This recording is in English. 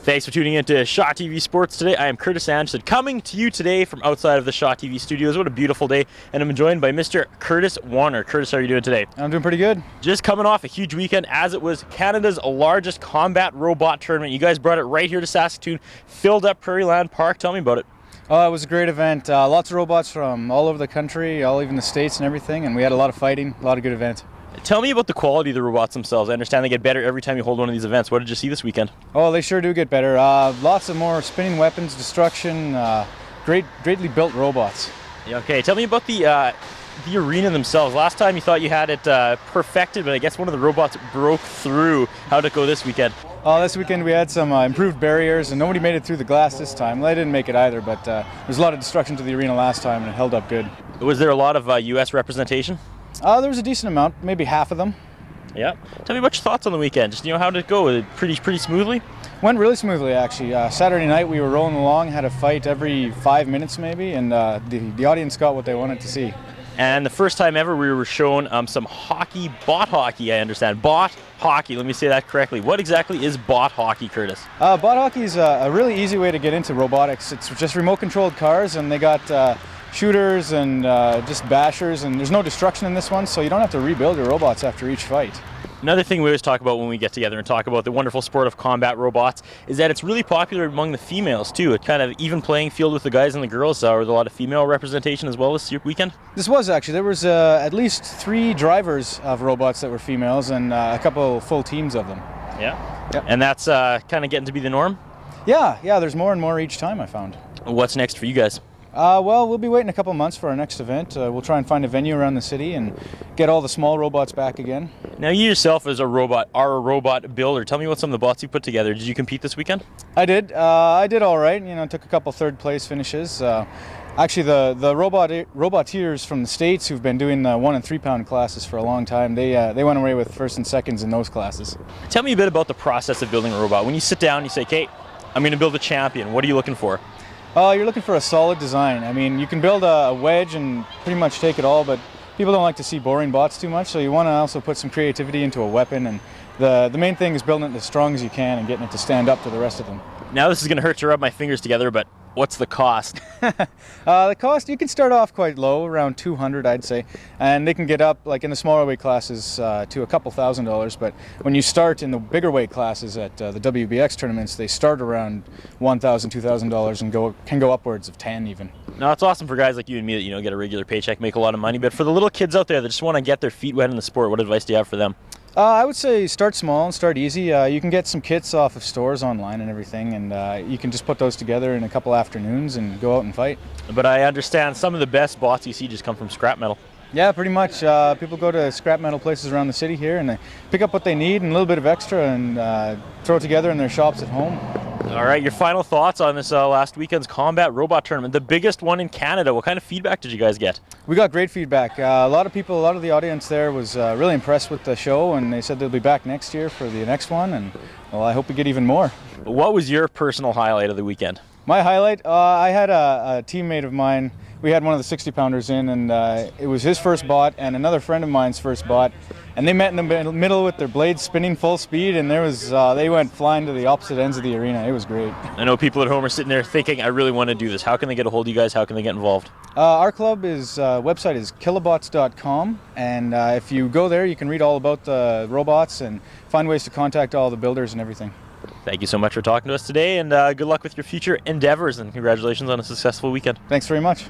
Thanks for tuning in to Shaw TV Sports today. I am Curtis Anderson, coming to you today from outside of the Shaw TV studios. What a beautiful day, and I'm joined by Mr. Curtis Warner. Curtis, how are you doing today? I'm doing pretty good. Just coming off a huge weekend, as it was Canada's largest combat robot tournament. You guys brought it right here to Saskatoon, filled up Prairie Land Park. Tell me about it. Oh, it was a great event. Lots of robots from all over the country, even the States and everything, and we had a lot of fighting, a lot of good event. Tell me about the quality of the robots themselves. I understand they get better every time you hold one of these events. What did you see this weekend? Oh, they sure do get better. Lots of more spinning weapons, destruction, greatly built robots. Okay, tell me about the arena themselves. Last time you thought you had it perfected, but I guess one of the robots broke through. How'd it go this weekend? This weekend we had some improved barriers, and nobody made it through the glass this time. They didn't make it either, but there was a lot of destruction to the arena last time, and it held up good. Was there a lot of U.S. representation? There was a decent amount, maybe half of them. Yeah. Tell me about your thoughts on the weekend. Just, how did it go? Pretty smoothly? Went really smoothly, actually. Saturday night we were rolling along, had a fight every 5 minutes maybe, and the audience got what they wanted to see. And the first time ever we were shown some hockey, bot hockey, I understand. Bot hockey, let me say that correctly. What exactly is bot hockey, Curtis? Bot hockey is a really easy way to get into robotics. It's just remote controlled cars, and they got shooters and just bashers, and there's no destruction in this one, so you don't have to rebuild your robots after each fight. Another thing we always talk about when we get together and talk about the wonderful sport of combat robots is that it's really popular among the females too. It kind of even playing field with the guys and the girls. There was a lot of female representation as well this weekend. This was actually. There was at least 3 drivers of robots that were females, and a couple full teams of them. Yeah. Yep. And that's kind of getting to be the norm? Yeah, there's more and more each time, I found. What's next for you guys? Well, we'll be waiting a couple months for our next event. We'll try and find a venue around the city and get all the small robots back again. Now, you yourself as a robot are a robot builder. Tell me what some of the bots you put together. Did you compete this weekend? I did. I did all right. Took a couple third place finishes. Actually, the roboteers from the States who've been doing the 1 and 3 pound classes for a long time, they went away with first and seconds in those classes. Tell me a bit about the process of building a robot. When you sit down and you say, "Okay, I'm going to build a champion," what are you looking for? You're looking for a solid design. I mean, you can build a wedge and pretty much take it all, but people don't like to see boring bots too much, so you want to also put some creativity into a weapon, and the main thing is building it as strong as you can and getting it to stand up to the rest of them. Now this is going to hurt to rub my fingers together, but what's the cost? The cost, you can start off quite low, around $200 I'd say, and they can get up, like in the smaller weight classes, to a couple $1,000s, but when you start in the bigger weight classes at the WBX tournaments, they start around $1,000, $2,000 and can go upwards of 10 even. Now it's awesome for guys like you and me that get a regular paycheck, make a lot of money, but for the little kids out there that just want to get their feet wet in the sport, what advice do you have for them? I would say start small and start easy. You can get some kits off of stores online and everything, and you can just put those together in a couple afternoons and go out and fight. But I understand some of the best bots you see just come from scrap metal. Yeah, pretty much. People go to scrap metal places around the city here and they pick up what they need and a little bit of extra and throw it together in their shops at home. All right, your final thoughts on this last weekend's combat robot tournament, the biggest one in Canada. What kind of feedback did you guys get? We got great feedback. A lot of the audience there was really impressed with the show, and they said they'll be back next year for the next one, and well, I hope we get even more. What was your personal highlight of the weekend? My highlight? I had a teammate of mine. We had one of the 60-pounders in, and it was his first bot and another friend of mine's first bot, and they met in the middle with their blades spinning full speed, and they went flying to the opposite ends of the arena. It was great. I know people at home are sitting there thinking, I really want to do this. How can they get a hold of you guys? How can they get involved? Our club website is Kilobots.com, and if you go there, you can read all about the robots and find ways to contact all the builders and everything. Thank you so much for talking to us today, and good luck with your future endeavors, and congratulations on a successful weekend. Thanks very much.